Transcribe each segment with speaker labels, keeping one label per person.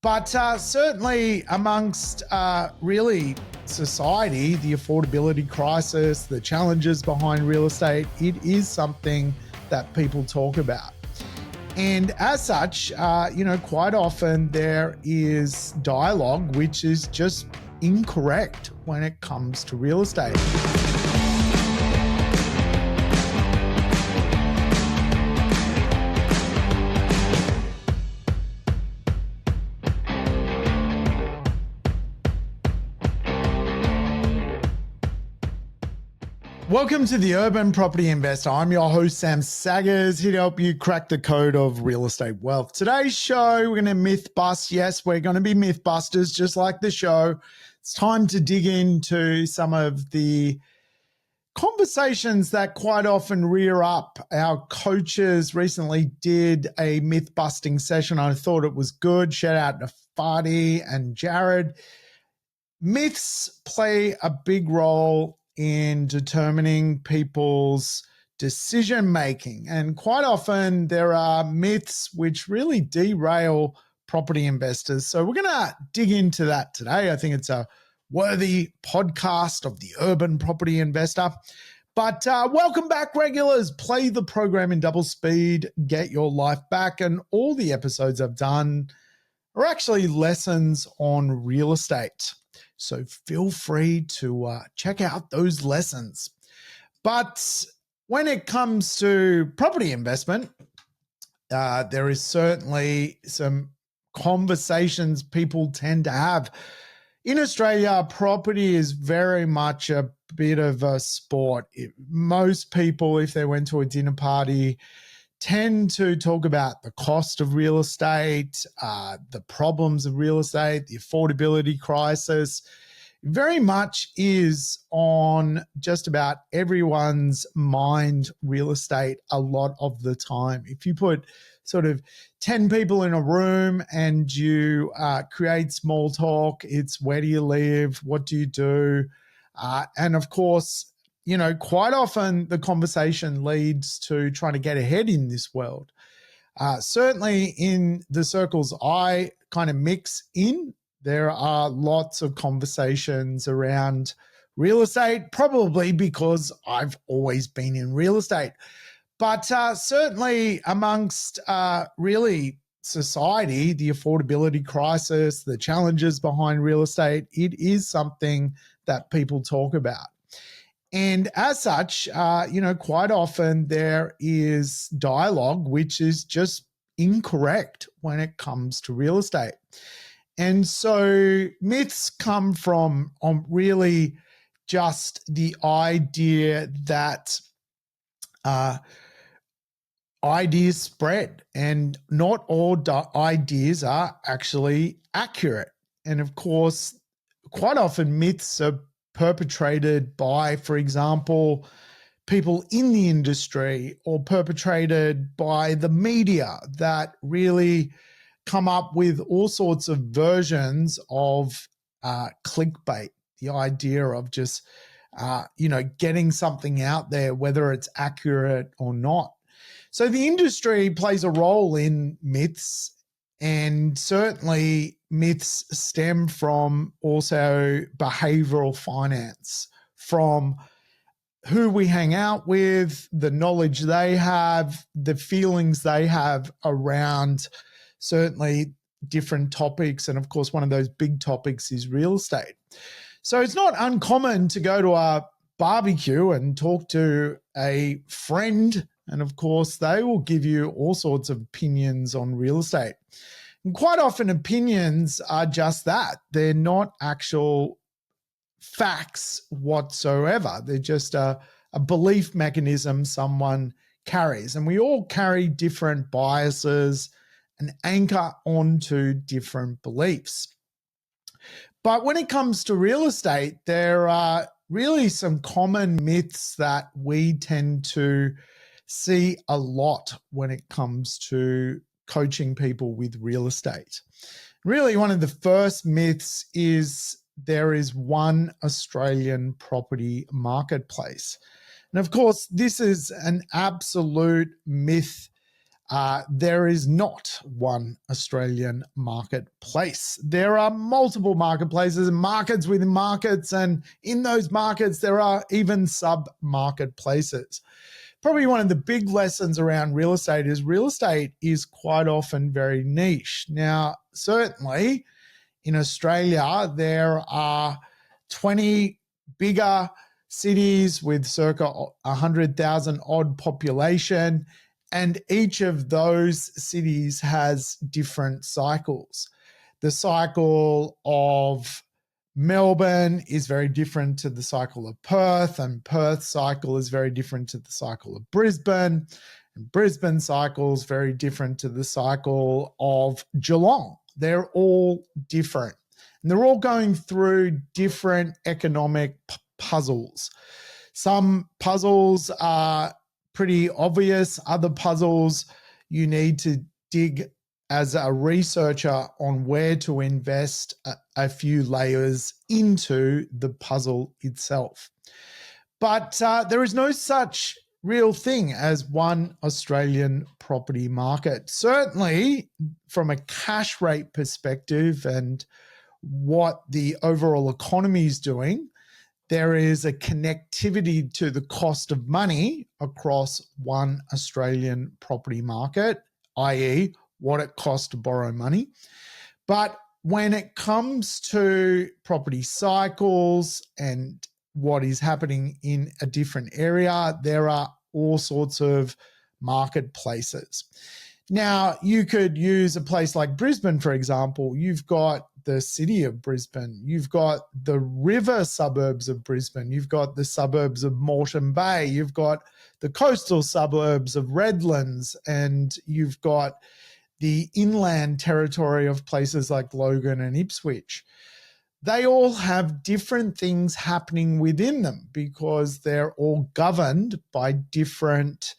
Speaker 1: But certainly amongst really society, the affordability crisis, the challenges behind real estate, it is something that people talk about. And as such, quite often there is dialogue which is just incorrect when it comes to real estate. Welcome to the Urban Property Investor. I'm your host, Sam Saggers, here to help you crack the code of real estate wealth. Today's show, we're going to myth bust. Yes, we're going to be myth busters, just like the show. It's time to dig into some of the conversations that quite often rear up. Our coaches recently did a myth busting session. I thought it was good. Shout out to Fadi and Jared. Myths play a big role in determining people's decision making. And quite often there are myths which really derail property investors. So we're going to dig into that today. I think it's a worthy podcast of the Urban Property Investor. But welcome back, regulars. Play the program in double speed, get your life back. And all the episodes I've done are actually lessons on real estate. So feel free to check out those lessons. But when it comes to property investment, there is certainly some conversations people tend to have. In Australia, property is very much a bit of a sport. Most people, if they went to a dinner party, tend to talk about the cost of real estate, the problems of real estate, the affordability crisis. Very much is on just about everyone's mind, real estate, a lot of the time. If you put sort of 10 people in a room and you create small talk, it's where do you live? What do you do? And of course, quite often the conversation leads to trying to get ahead in this world. Certainly in the circles I kind of mix in, there are lots of conversations around real estate, probably because I've always been in real estate. But certainly amongst really society, the affordability crisis, the challenges behind real estate, it is something that people talk about. And as such, quite often there is dialogue which is just incorrect when it comes to real estate. And so myths come from really just the idea that ideas spread, and not all ideas are actually accurate. And of course, quite often myths are perpetrated by, for example, people in the industry, or perpetrated by the media that really come up with all sorts of versions of clickbait, the idea of just, getting something out there, whether it's accurate or not. So the industry plays a role in myths, and certainly myths stem from also behavioral finance, from who we hang out with, the knowledge they have, the feelings they have around certainly different topics. And of course, one of those big topics is real estate. So it's not uncommon to go to a barbecue and talk to a friend, and of course, they will give you all sorts of opinions on real estate. And quite often opinions are just that. They're not actual facts whatsoever. They're just a belief mechanism someone carries. And we all carry different biases and anchor onto different beliefs. But when it comes to real estate, there are really some common myths that we tend to see a lot when it comes to coaching people with real estate. Really, one of the first myths is there is one Australian property marketplace. And of course, this is an absolute myth there is not one Australian marketplace. There are multiple marketplaces and markets within markets, and in those markets, there are even sub-marketplaces. Probably one of the big lessons around real estate is quite often very niche. Now, certainly in Australia, there are 20 bigger cities with circa 100,000 odd population, and each of those cities has different cycles. The cycle of Melbourne is very different to the cycle of Perth, and Perth's cycle is very different to the cycle of Brisbane, and Brisbane's cycle is very different to the cycle of Geelong. They're all different, and they're all going through different economic puzzles. Some puzzles are pretty obvious. Other puzzles you need to dig as a researcher on where to invest a few layers into the puzzle itself. But there is no such real thing as one Australian property market. Certainly from a cash rate perspective and what the overall economy is doing, there is a connectivity to the cost of money across one Australian property market, i.e., what it costs to borrow money. But when it comes to property cycles and what is happening in a different area, there are all sorts of marketplaces. Now, you could use a place like Brisbane, for example. You've got the city of Brisbane. You've got the river suburbs of Brisbane. You've got the suburbs of Moreton Bay. You've got the coastal suburbs of Redlands, and you've got the inland territory of places like Logan and Ipswich. They all have different things happening within them because they're all governed by different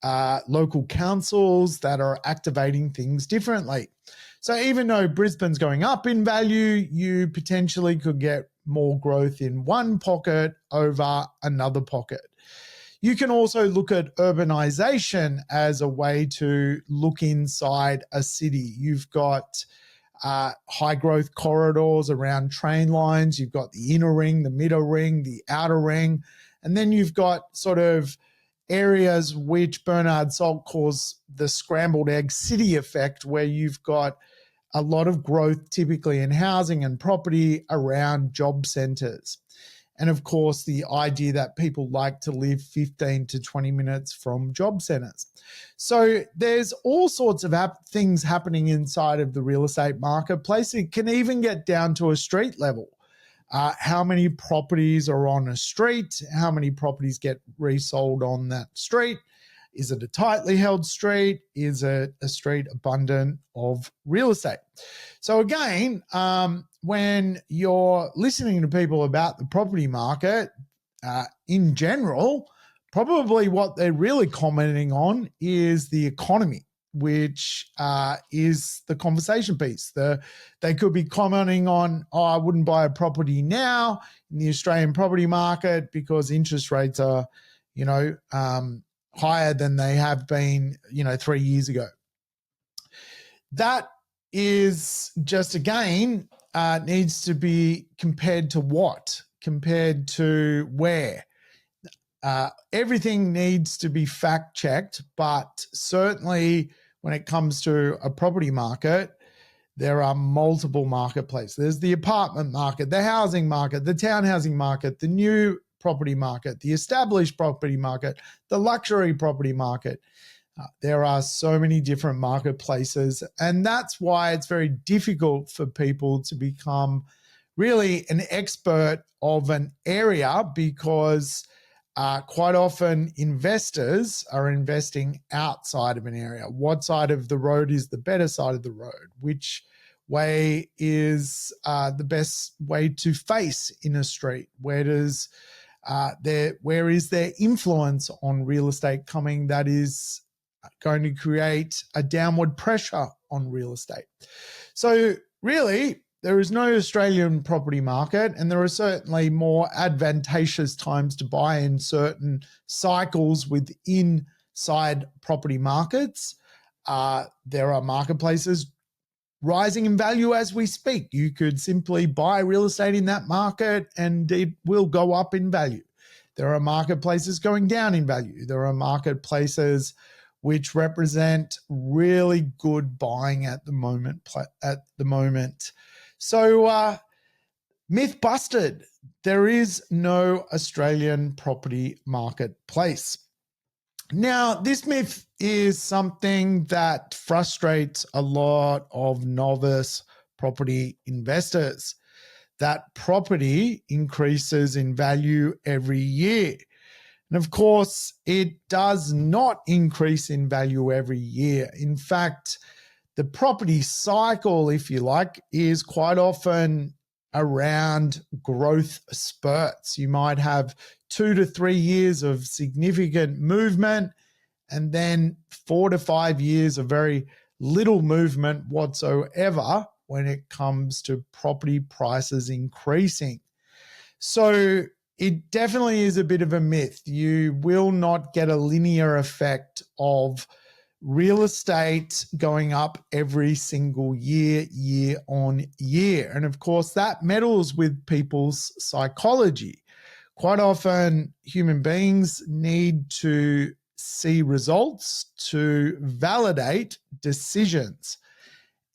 Speaker 1: local councils that are activating things differently. So even though Brisbane's going up in value, you potentially could get more growth in one pocket over another pocket. You can also look at urbanization as a way to look inside a city. You've got high growth corridors around train lines. You've got the inner ring, the middle ring, the outer ring. And then you've got sort of areas which Bernard Salk calls the scrambled egg city effect, where you've got a lot of growth typically in housing and property around job centers. And of course, the idea that people like to live 15 to 20 minutes from job centers. So there's all sorts of things happening inside of the real estate marketplace. It can even get down to a street level. How many properties are on a street? How many properties get resold on that street? Is it a tightly held street? Is it a street abundant of real estate? So again, when you're listening to people about the property market in general, probably what they're really commenting on is the economy, which is the conversation piece. They could be commenting on, I wouldn't buy a property now in the Australian property market because interest rates are, higher than they have been, 3 years ago. That is just, again, needs to be compared to what? Compared to where? Everything needs to be fact-checked, but certainly when it comes to a property market, there are multiple marketplaces. There's the apartment market, the housing market, the townhousing market, the new property market, the established property market, the luxury property market. There are so many different marketplaces, and that's why it's very difficult for people to become really an expert of an area, because quite often investors are investing outside of an area. What side of the road is the better side of the road? Which way is the best way to face in a street? Where is their influence on real estate coming that is going to create a downward pressure on real estate? So really, there is no Australian property market, and there are certainly more advantageous times to buy in certain cycles within property markets. there are marketplaces rising in value as we speak. You could simply buy real estate in that market and it will go up in value. There are marketplaces going down in value. There are marketplaces which represent really good buying at the moment. So myth busted. There is no Australian property marketplace. Now, this myth is something that frustrates a lot of novice property investors, that property increases in value every year. And of course, it does not increase in value every year. In fact, the property cycle, if you like, is quite often around growth spurts. You might have 2 to 3 years of significant movement and then 4 to 5 years of very little movement whatsoever when it comes to property prices increasing. So it definitely is a bit of a myth. You will not get a linear effect of real estate going up every single year, year on year. And of course, that meddles with people's psychology. Quite often, human beings need to see results to validate decisions.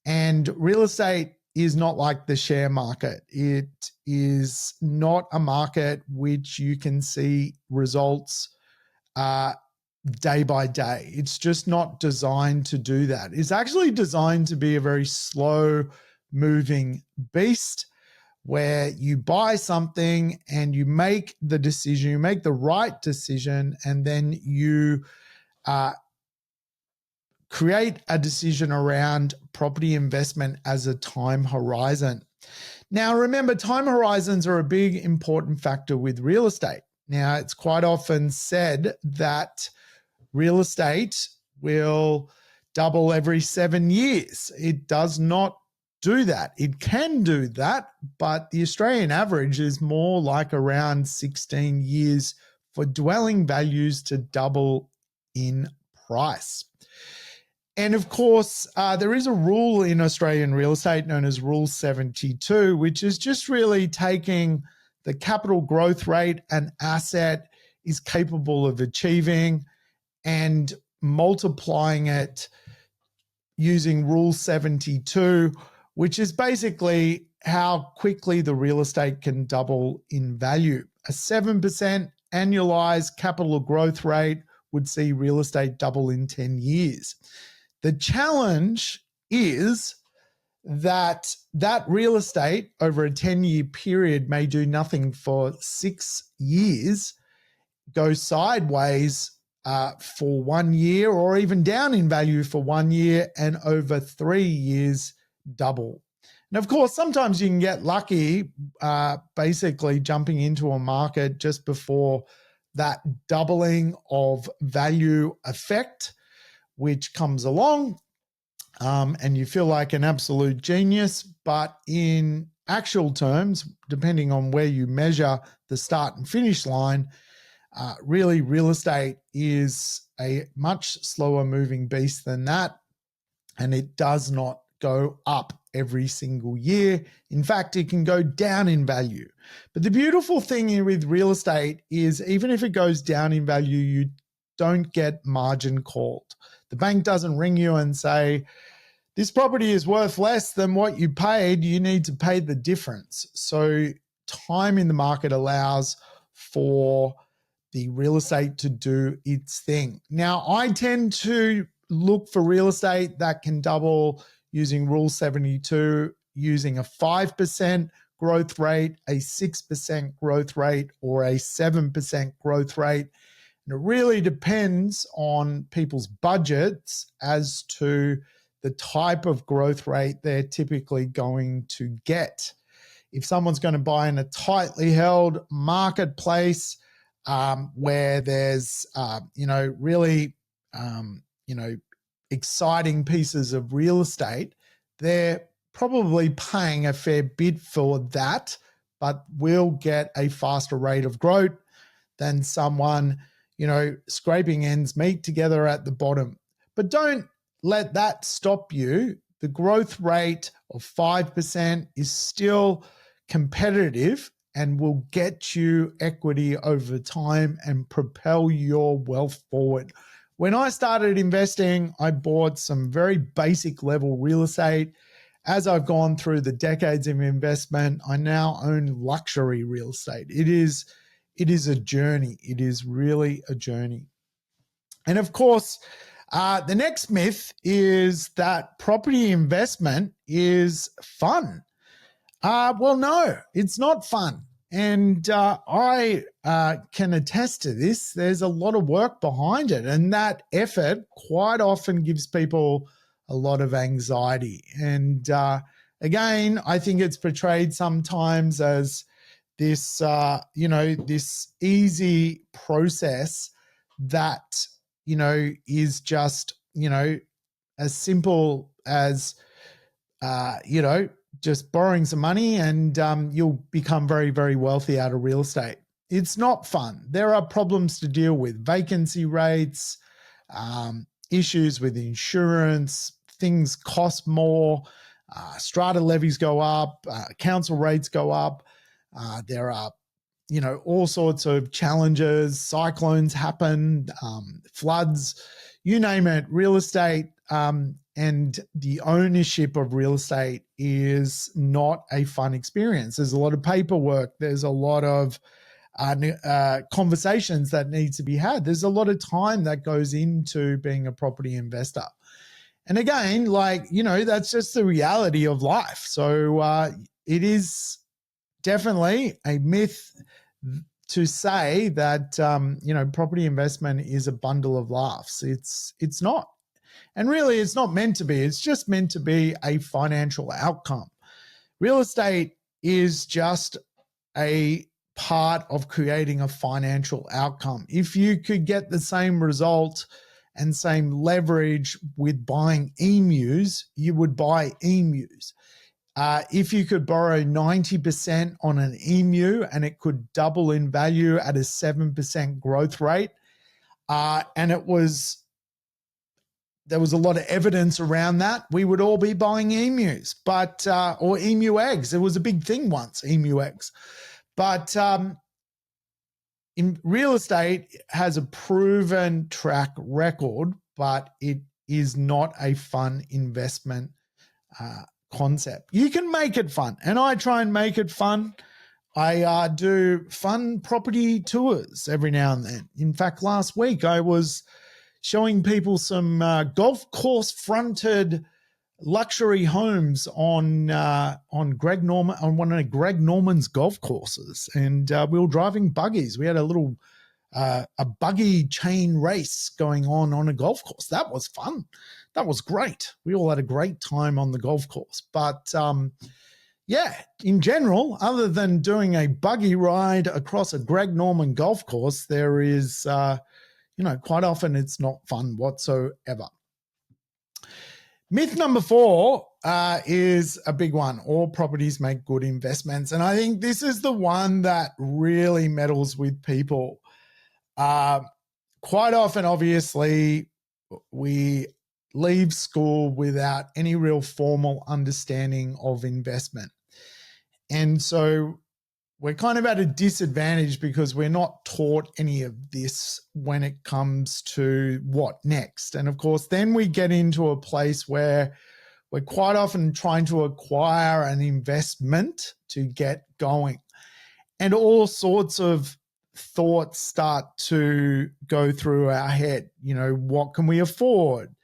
Speaker 1: And real estate is not like the share market. It is not a market which you can see results day by day. It's just not designed to do that. It's actually designed to be a very slow moving beast where you buy something and you make the decision, you make the right decision, and then you create a decision around property investment as a time horizon. Now, remember, time horizons are a big important factor with real estate. Now, it's quite often said that real estate will double every 7 years. It does not do that. It can do that, but the Australian average is more like around 16 years for dwelling values to double in price. And of course, there is a rule in Australian real estate known as Rule 72, which is just really taking the capital growth rate an asset is capable of achieving and multiplying it using Rule 72, which is basically how quickly the real estate can double in value. A 7% annualized capital growth rate would see real estate double in 10 years. The challenge is that real estate over a 10-year period may do nothing for 6 years, go sideways for 1 year, or even down in value for 1 year, and over 3 years double. And of course, sometimes you can get lucky basically jumping into a market just before that doubling of value effect, which comes along, and you feel like an absolute genius. But in actual terms, depending on where you measure the start and finish line, really real estate is a much slower moving beast than that, and it does not go up every single year. In fact, it can go down in value. But the beautiful thing here with real estate is even if it goes down in value, you don't get margin called. The bank doesn't ring you and say, this property is worth less than what you paid, you need to pay the difference. So time in the market allows for the real estate to do its thing. Now, I tend to look for real estate that can double using Rule 72, using a 5% growth rate, a 6% growth rate, or a 7% growth rate. And it really depends on people's budgets as to the type of growth rate they're typically going to get. If someone's going to buy in a tightly held marketplace where there's, really, exciting pieces of real estate, they're probably paying a fair bit for that, but will get a faster rate of growth than someone, scraping ends meet together at the bottom. But don't let that stop you. The growth rate of 5% is still competitive and will get you equity over time and propel your wealth forward. When I started investing, I bought some very basic level real estate. As I've gone through the decades of investment, I now own luxury real estate. It is a journey. It is really a journey. And of course, the next myth is that property investment is fun. Well, no, it's not fun. And I can attest to this. There's a lot of work behind it. And that effort quite often gives people a lot of anxiety. And again, I think it's portrayed sometimes as this, this easy process that, is just, as simple as, just borrowing some money and you'll become very, very wealthy out of real estate. It's not fun. There are problems to deal with: vacancy rates, issues with insurance, things cost more, strata levies go up, council rates go up. There are, all sorts of challenges. Cyclones happen, floods, you name it. Real estate and the ownership of real estate is not a fun experience. There's a lot of paperwork. There's a lot of conversations that need to be had. There's a lot of time that goes into being a property investor. And again, that's just the reality of life. So it is definitely a myth to say that, property investment is a bundle of laughs. It's not. And really, it's not meant to be. It's just meant to be a financial outcome. Real estate is just a part of creating a financial outcome. If you could get the same result and same leverage with buying emus, you would buy emus. If you could borrow 90% on an emu and it could double in value at a 7% growth rate, and there was a lot of evidence around that, we would all be buying emus, or emu eggs. It was a big thing once, emu eggs. But in real estate has a proven track record, but it is not a fun investment concept. You can make it fun, and I try and make it fun. I do fun property tours every now and then. In fact, last week I was showing people some golf course fronted luxury homes on Greg Norman, on one of Greg Norman's golf courses, and we were driving buggies. We had a little a buggy chain race going on a golf course. That was fun. That was great. We all had a great time on the golf course. But in general, other than doing a buggy ride across a Greg Norman golf course, there is quite often it's not fun whatsoever. Myth number 4 is a big one. All properties make good investments. And I think this is the one that really meddles with people. Quite often, obviously, we leave school without any real formal understanding of investment. And so we're kind of at a disadvantage because we're not taught any of this when it comes to what next. And of course, then we get into a place where we're quite often trying to acquire an investment to get going. And all sorts of thoughts start to go through our head. What can we afford?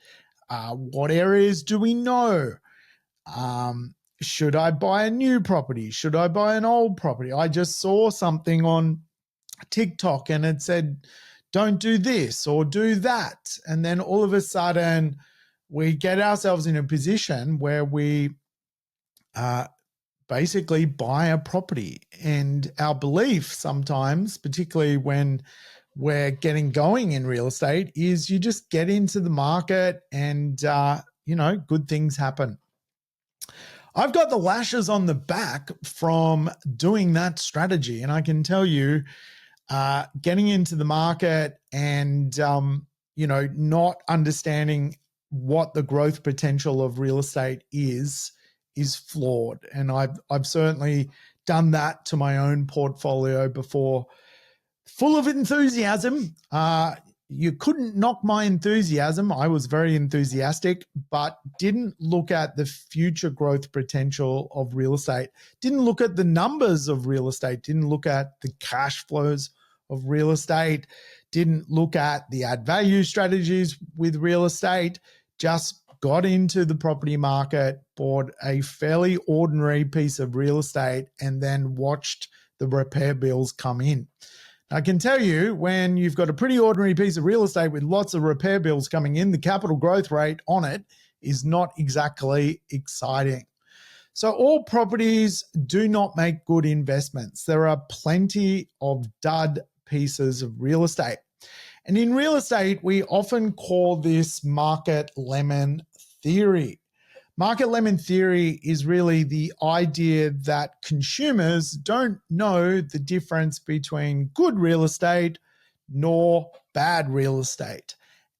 Speaker 1: What areas do we know? Should I buy a new property? Should I buy an old property? I just saw something on TikTok and it said, don't do this or do that. And then all of a sudden we get ourselves in a position where we basically buy a property. And our belief sometimes, particularly when we're getting going in real estate, is you just get into the market and, good things happen. I've got the lashes on the back from doing that strategy. And I can tell you, getting into the market and, not understanding what the growth potential of real estate is flawed. And I've certainly done that to my own portfolio before, full of enthusiasm. You couldn't knock my enthusiasm. I was very enthusiastic, but didn't look at the future growth potential of real estate, didn't look at the numbers of real estate, didn't look at the cash flows of real estate, didn't look at the add value strategies with real estate, just got into the property market, bought a fairly ordinary piece of real estate, and then watched the repair bills come in. I can tell you, when you've got a pretty ordinary piece of real estate with lots of repair bills coming in, the capital growth rate on it is not exactly exciting. So all properties do not make good investments. There are plenty of dud pieces of real estate. And in real estate, we often call this market lemon theory. Market lemon theory is really the idea that consumers don't know the difference between good real estate nor bad real estate.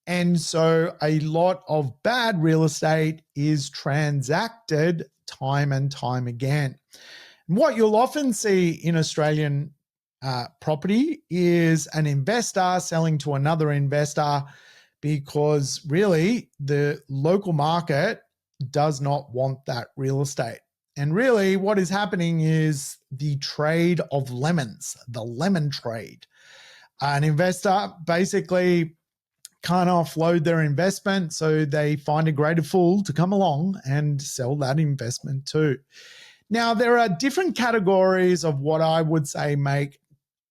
Speaker 1: And so a lot of bad real estate is transacted time and time again. And what you'll often see in Australian property is an investor selling to another investor because really the local market does not want that real estate. And really what is happening is the trade of lemons, the lemon trade. An investor basically can't offload their investment, so they find a greater fool to come along and sell that investment too. Now, there are different categories of what I would say make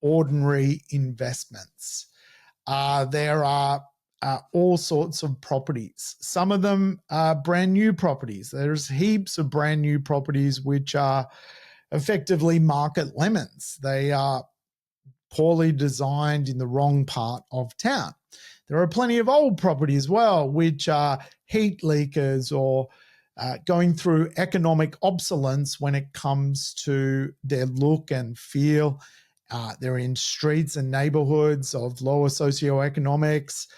Speaker 1: ordinary investments. There are all sorts of properties. Some of them are brand new properties. There's heaps of brand new properties which are effectively market lemons. They are poorly designed in the wrong part of town. There are plenty of old property as well, which are heat leakers or going through economic obsolescence when it comes to their look and feel. They're in streets and neighborhoods of lower socioeconomics.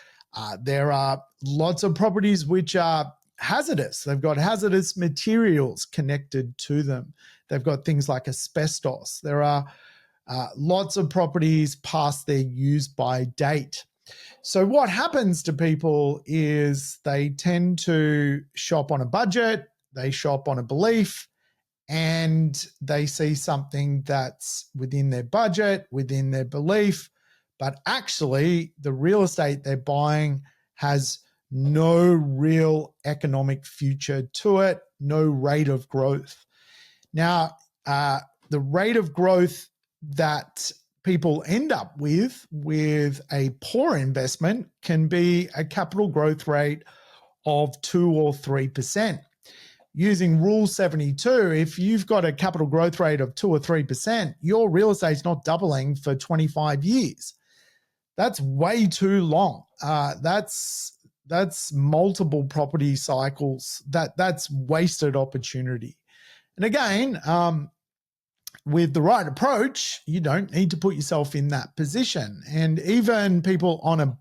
Speaker 1: There are lots of properties which are hazardous. They've got hazardous materials connected to them. They've got things like asbestos. There are lots of properties past their use by date. So what happens to people is they tend to shop on a budget, they shop on a belief, and they see something that's within their budget, within their belief, but actually the real estate they're buying has no real economic future to it, no rate of growth. Now, the rate of growth that people end up with a poor investment can be a capital growth rate of 2 or 3%. Using Rule 72, if you've got a capital growth rate of 2 or 3%, your real estate's not doubling for 25 years. That's way too long. That's multiple property cycles. That's wasted opportunity. And again, with the right approach, you don't need to put yourself in that position. And even people on a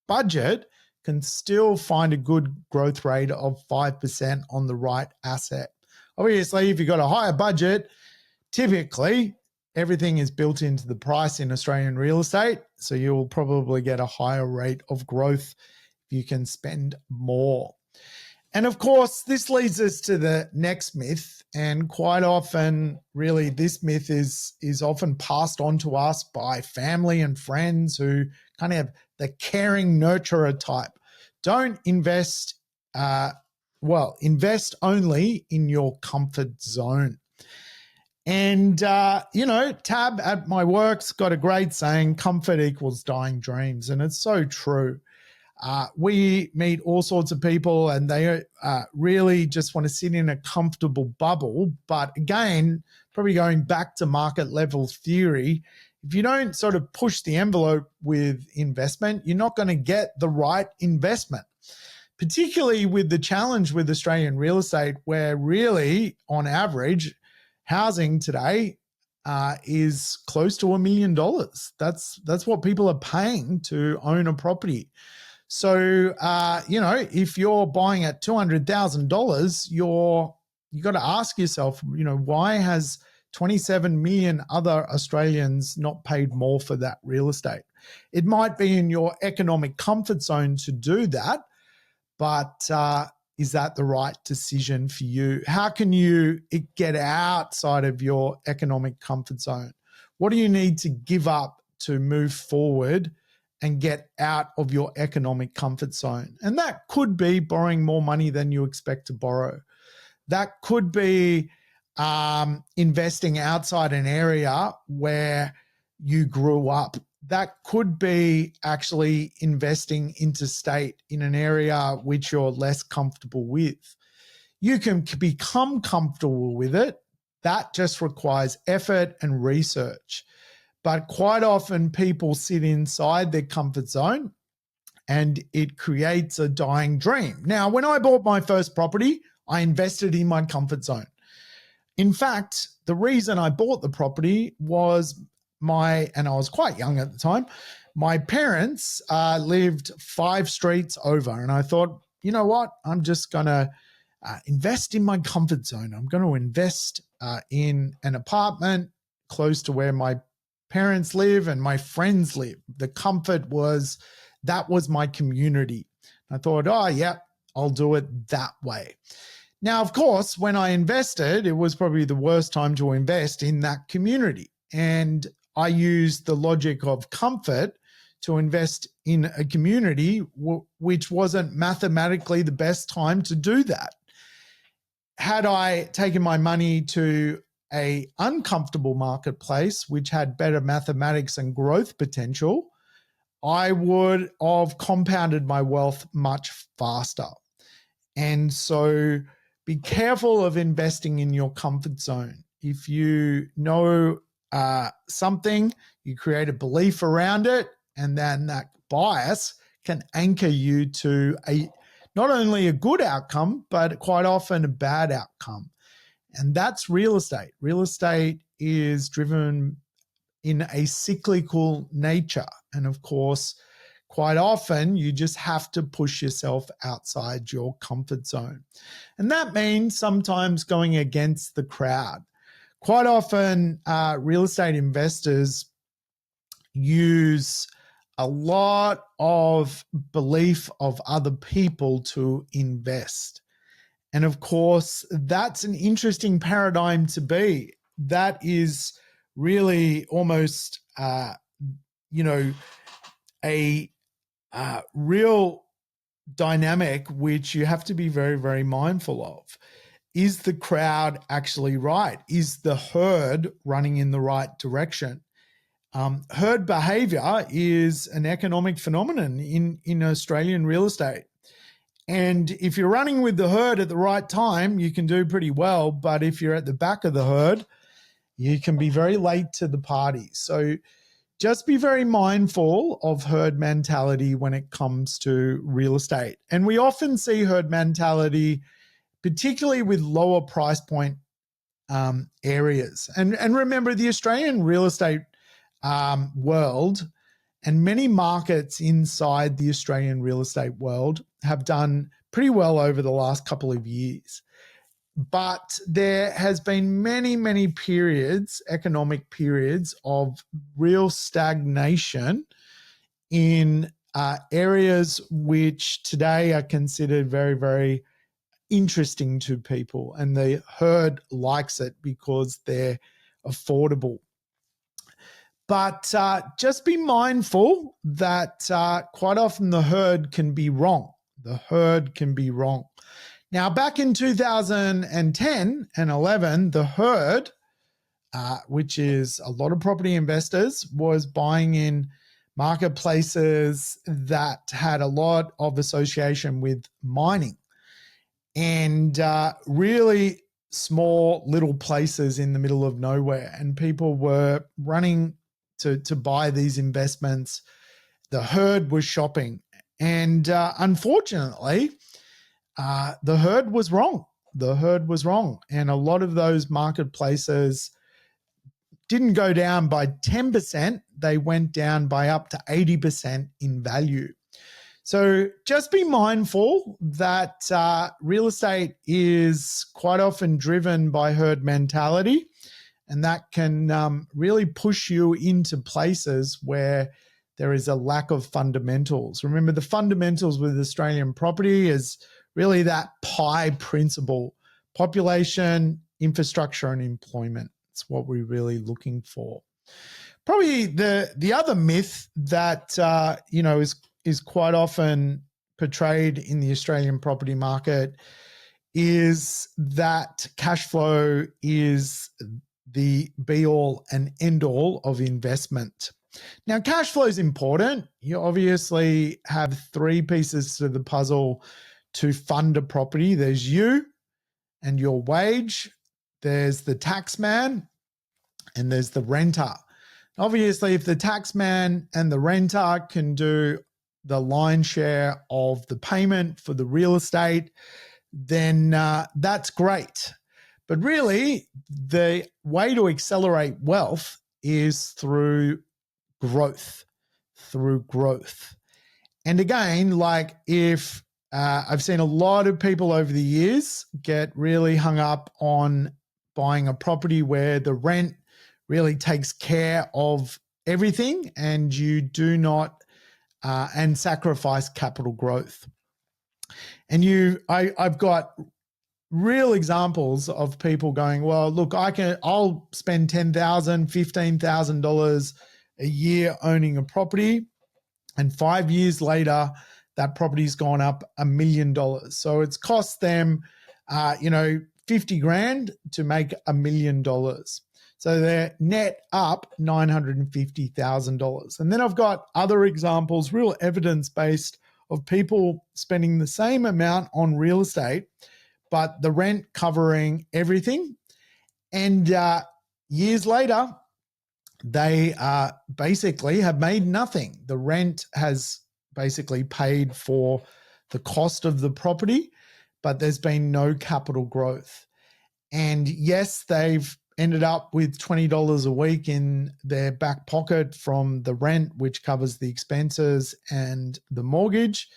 Speaker 1: budget can still find a good growth rate of 5% on the right asset. Obviously, if you've got a higher budget, typically everything is built into the price in Australian real estate, so you'll probably get a higher rate of growth if you can spend more. And of course, this leads us to the next myth, and quite often, really, this myth is often passed on to us by family and friends who kind of have the caring nurturer type. Don't invest, invest only in your comfort zone. And, Tab at my work's got a great saying, comfort equals dying dreams. And it's so true. We meet all sorts of people and they really just want to sit in a comfortable bubble. But again, probably going back to market level theory, if you don't sort of push the envelope with investment, you're not going to get the right investment, particularly with the challenge with Australian real estate, where really on average, housing today is close to $1 million. That's what people are paying to own a property. So, if you're buying at $200,000, you got to ask yourself, why has 27 million other Australians not paid more for that real estate? It might be in your economic comfort zone to do that, but is that the right decision for you? How can you get outside of your economic comfort zone? What do you need to give up to move forward and get out of your economic comfort zone? And that could be borrowing more money than you expect to borrow. That could be investing outside an area where you grew up. That could be actually investing interstate in an area which you're less comfortable with. You can become comfortable with it. That just requires effort and research. But quite often people sit inside their comfort zone and it creates a dying dream. Now, when I bought my first property, I invested in my comfort zone. In fact, the reason I bought the property was and I was quite young at the time, my parents lived 5 streets over. And I thought, you know what? I'm just going to invest in my comfort zone. I'm going to invest in an apartment close to where my parents live and my friends live. The comfort that was my community. I thought, oh, yeah, I'll do it that way. Now, of course, when I invested, it was probably the worst time to invest in that community. And I used the logic of comfort to invest in a community which wasn't mathematically the best time to do that. Had I taken my money to an uncomfortable marketplace, which had better mathematics and growth potential, I would have compounded my wealth much faster. And so be careful of investing in your comfort zone. If you know something, you create a belief around it, and then that bias can anchor you to not only a good outcome, but quite often a bad outcome. And that's real estate. Real estate is driven in a cyclical nature. And of course, quite often you just have to push yourself outside your comfort zone. And that means sometimes going against the crowd. Quite often, real estate investors use a lot of belief of other people to invest. And of course, that's an interesting paradigm to be. That is really almost, a real dynamic which you have to be very, very mindful of. Is the crowd actually right? Is the herd running in the right direction? Herd behavior is an economic phenomenon in Australian real estate. And if you're running with the herd at the right time, you can do pretty well. But if you're at the back of the herd, you can be very late to the party. So just be very mindful of herd mentality when it comes to real estate. And we often see herd mentality, particularly with lower price point areas. And remember, the Australian real estate world and many markets inside the Australian real estate world have done pretty well over the last couple of years. But there has been many, many periods, economic periods of real stagnation in areas which today are considered very, very interesting to people. And the herd likes it because they're affordable. But just be mindful that quite often the herd can be wrong. The herd can be wrong. Now, back in 2010 and 11, the herd, which is a lot of property investors, was buying in marketplaces that had a lot of association with mining and really small little places in the middle of nowhere. And people were running to buy these investments. The herd was shopping. And unfortunately, the herd was wrong. The herd was wrong. And a lot of those marketplaces didn't go down by 10%. They went down by up to 80% in value. So just be mindful that real estate is quite often driven by herd mentality, and that can really push you into places where there is a lack of fundamentals. Remember, the fundamentals with Australian property is really that pie principle: population, infrastructure, and employment. It's what we're really looking for. Probably the other myth that is quite often portrayed in the Australian property market is that cash flow is the be all and end all of investment. Now, cash flow is important. You obviously have three pieces to the puzzle to fund a property. There's you and your wage, there's the tax man, and there's the renter. Obviously, if the tax man and the renter can do the lion's share of the payment for the real estate, then that's great. But really, the way to accelerate wealth is through growth. And again, like if I've seen a lot of people over the years get really hung up on buying a property where the rent really takes care of everything and you do not and sacrifice capital growth. And I've got real examples of people going, well, look, I'll spend $10,000, $15,000 a year owning a property, and 5 years later, that property's gone up $1 million. So it's cost them, 50 grand to make $1 million. So they're net up $950,000. And then I've got other examples, real evidence-based, of people spending the same amount on real estate, but the rent covering everything. And years later, they basically have made nothing. The rent has basically paid for the cost of the property, but there's been no capital growth. And yes, they've ended up with $20 a week in their back pocket from the rent, which covers the expenses and the mortgage,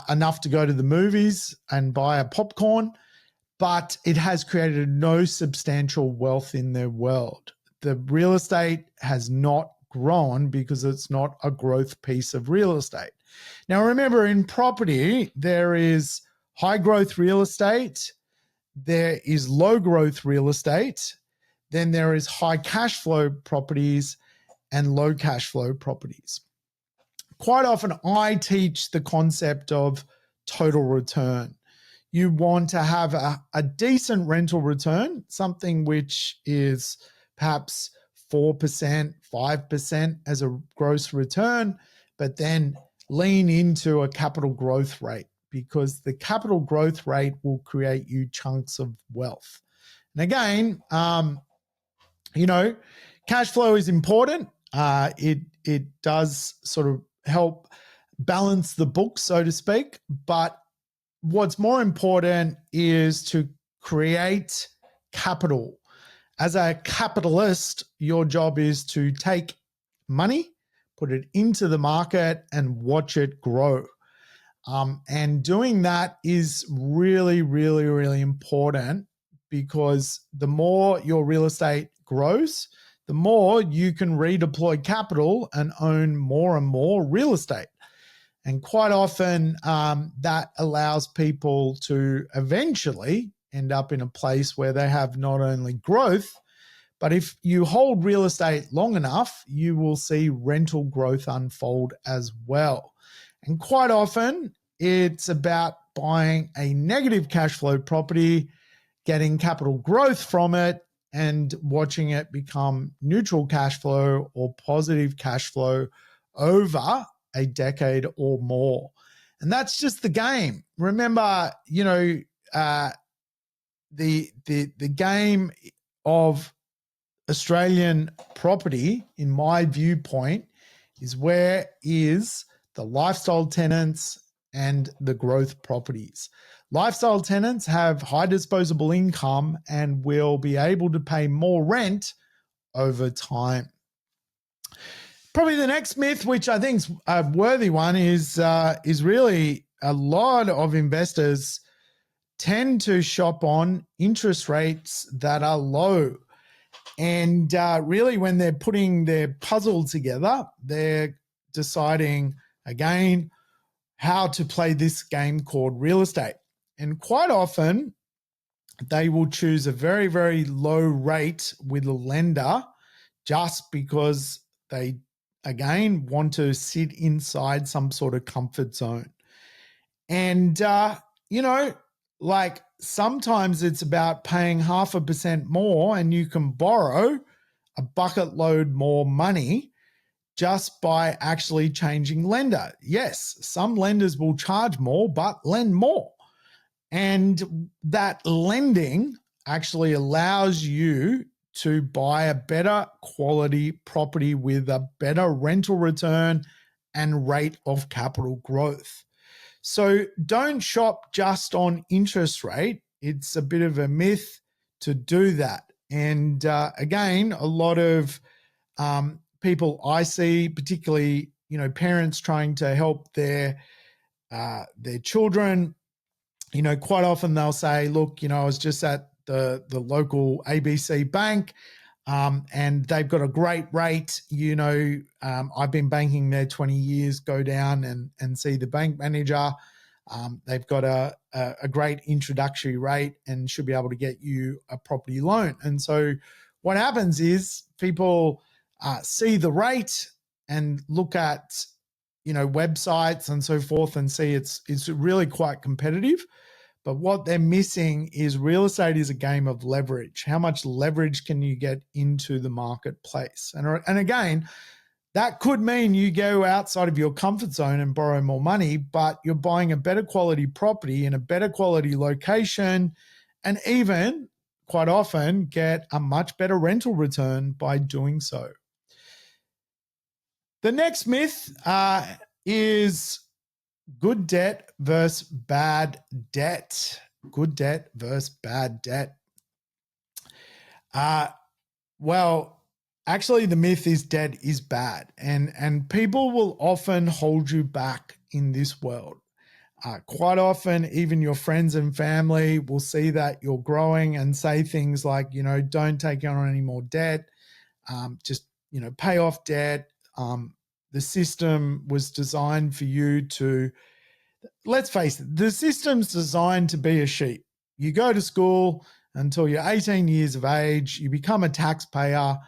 Speaker 1: enough to go to the movies and buy a popcorn, but it has created no substantial wealth in their world. The real estate has not grown because it's not a growth piece of real estate. Now, remember, in property, there is high growth real estate, there is low growth real estate, then there is high cash flow properties and low cash flow properties. Quite often I teach the concept of total return. You want to have a decent rental return, something which is perhaps 4%, 5% as a gross return, but then lean into a capital growth rate, because the capital growth rate will create you chunks of wealth. And again, cash flow is important. It does sort of help balance the book, so to speak. But what's more important is to create capital. As a capitalist, your job is to take money, put it into the market, and watch it grow. And doing that is really, really, really important, because the more your real estate grows, the more you can redeploy capital and own more and more real estate. And quite often that allows people to eventually end up in a place where they have not only growth, but if you hold real estate long enough, you will see rental growth unfold as well. And quite often it's about buying a negative cash flow property, getting capital growth from it, and watching it become neutral cash flow or positive cash flow over a decade or more. And that's just the game. Remember, the game of Australian property, in my viewpoint, is where is the lifestyle tenants and the growth properties. Lifestyle tenants have high disposable income and will be able to pay more rent over time. Probably the next myth, which I think is a worthy one, is really a lot of investors tend to shop on interest rates that are low. And really, when they're putting their puzzle together, they're deciding, again, how to play this game called real estate. And quite often, they will choose a very, very low rate with a lender just because they, again, want to sit inside some sort of comfort zone. And, like sometimes it's about paying 0.5% more and you can borrow a bucket load more money just by actually changing lender. Yes, some lenders will charge more, but lend more. And that lending actually allows you to buy a better quality property with a better rental return and rate of capital growth. So don't shop just on interest rate. It's a bit of a myth to do that. And again, a lot of people I see, particularly parents trying to help their children, quite often they'll say, look, I was just at the local ABC bank and they've got a great rate. I've been banking there 20 years, go down and see the bank manager. They've got a great introductory rate and should be able to get you a property loan. And so what happens is people see the rate and look at, websites and so forth and see it's really quite competitive. But what they're missing is real estate is a game of leverage. How much leverage can you get into the marketplace? And again, that could mean you go outside of your comfort zone and borrow more money, but you're buying a better quality property in a better quality location and even quite often get a much better rental return by doing so. The next myth is good debt versus bad debt. Good debt versus bad debt. Well, actually, the myth is debt is bad, and people will often hold you back in this world. Quite often, even your friends and family will see that you're growing and say things like, don't take on any more debt. Just, pay off debt. The system was designed for you to, let's face it, the system's designed to be a sheep. You go to school until you're 18 years of age, you become a taxpayer,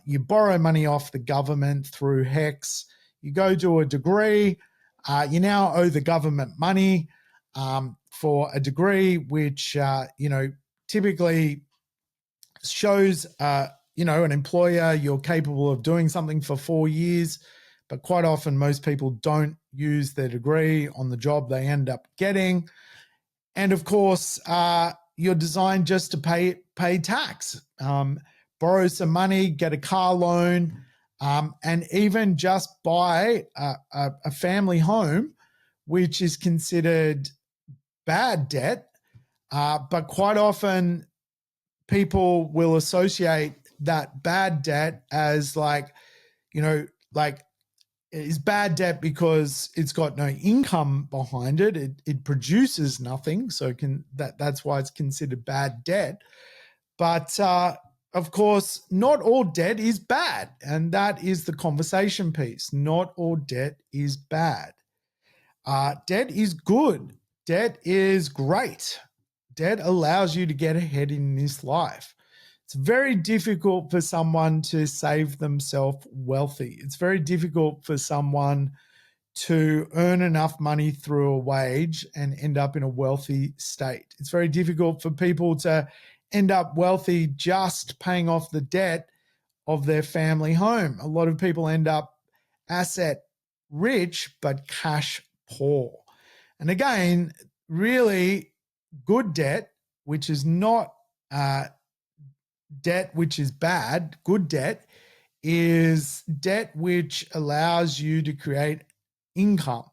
Speaker 1: you borrow money off the government through HECS, you go do a degree, you now owe the government money for a degree which, typically shows, an employer you're capable of doing something for 4 years, but quite often most people don't use their degree on the job they end up getting. And of course, you're designed just to pay tax, borrow some money, get a car loan, and even just buy a family home, which is considered bad debt. But quite often people will associate that bad debt as is bad debt because it's got no income behind it. It produces nothing, so that's why it's considered bad debt. But of course, not all debt is bad, and that is the conversation piece. Not all debt is bad. Debt is good. Debt is great. Debt allows you to get ahead in this life. It's very difficult for someone to save themselves wealthy. It's very difficult for someone to earn enough money through a wage and end up in a wealthy state. It's very difficult for people to end up wealthy just paying off the debt of their family home. A lot of people end up asset rich but cash poor. And again, really good debt, which is not debt which is bad. Good debt is debt which allows you to create income.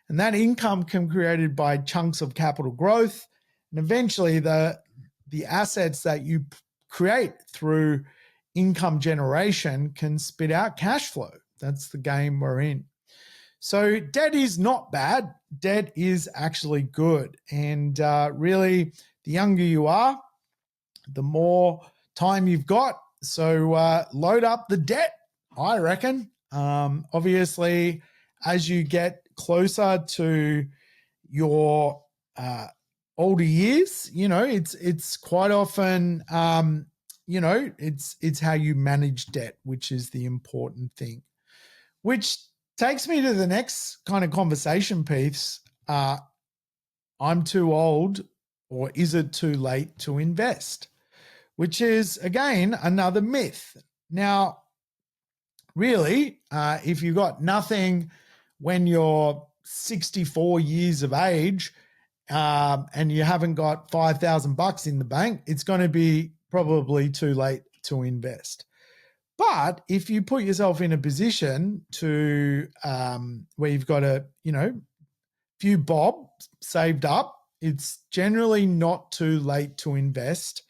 Speaker 1: And that income can be created by chunks of capital growth. And eventually the assets that you create through income generation can spit out cash flow. That's the game we're in. So debt is not bad. Debt is actually good. And really, the younger you are, the more time you've got. So load up the debt, I reckon. Obviously, as you get closer to your older years, it's quite often, it's how you manage debt, which is the important thing, which takes me to the next kind of conversation piece. I'm too old, or is it too late to invest? Which is, again, another myth. Now, really, if you've got nothing when you're 64 years of age and you haven't got $5,000 in the bank, it's going to be probably too late to invest. But if you put yourself in a position to where you've got a few bob saved up, it's generally not too late to invest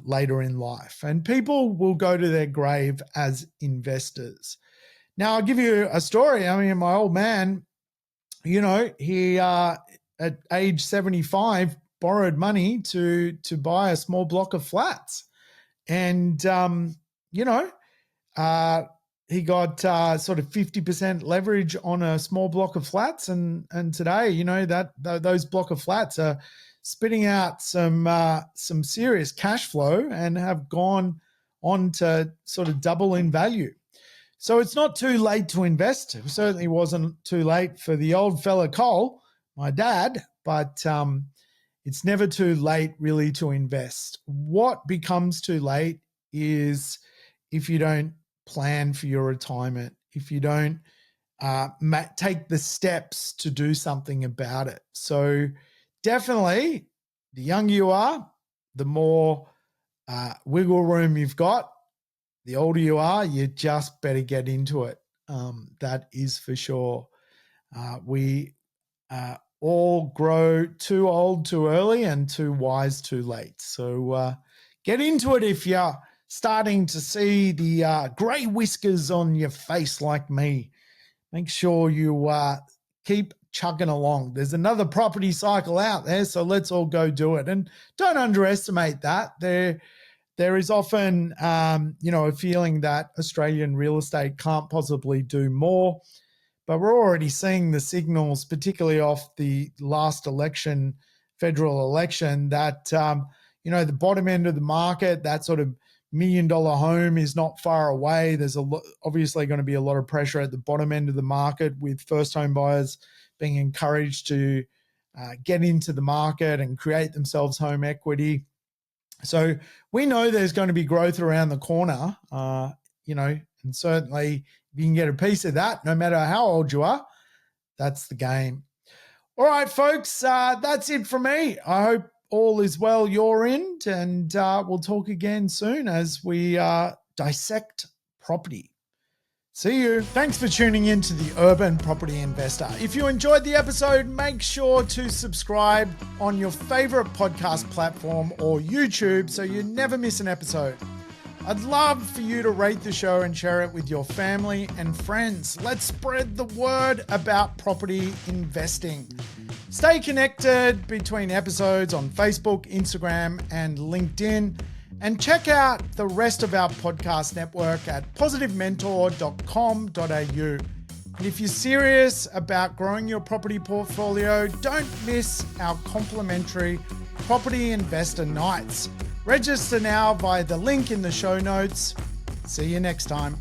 Speaker 1: later in life. And people will go to their grave as investors. Now, I'll give you a story. I mean, my old man, he at age 75 borrowed money to buy a small block of flats. And, he got sort of 50% leverage on a small block of flats. And today, those block of flats are spitting out some serious cash flow and have gone on to sort of double in value. So it's not too late to invest. It certainly wasn't too late for the old fella Cole, my dad, but it's never too late really to invest. What becomes too late is if you don't plan for your retirement, if you don't take the steps to do something about it. So definitely, the younger you are, the more wiggle room you've got. The older you are, you just better get into it. That is for sure. We all grow too old too early and too wise too late. So get into it if you're starting to see the grey whiskers on your face like me. Make sure you keep chugging along. There's another property cycle out there, so let's all go do it. And don't underestimate that. There is often, a feeling that Australian real estate can't possibly do more, but we're already seeing the signals, particularly off the last election, federal election, that, the bottom end of the market, that sort of $1 million home is not far away. There's obviously going to be a lot of pressure at the bottom end of the market, with first home buyers being encouraged to get into the market and create themselves home equity. So we know there's going to be growth around the corner, and certainly if you can get a piece of that, no matter how old you are, that's the game. All right, folks, that's it from me. I hope all is well your end, and we'll talk again soon as we dissect property. See you. Thanks for tuning in to the Urban Property Investor. If you enjoyed the episode, make sure to subscribe on your favorite podcast platform or YouTube so you never miss an episode. I'd love for you to rate the show and share it with your family and friends. Let's spread the word about property investing. Stay connected between episodes on Facebook, Instagram, and LinkedIn. And check out the rest of our podcast network at positivementor.com.au. And if you're serious about growing your property portfolio, don't miss our complimentary Property Investor Nights. Register now via the link in the show notes. See you next time.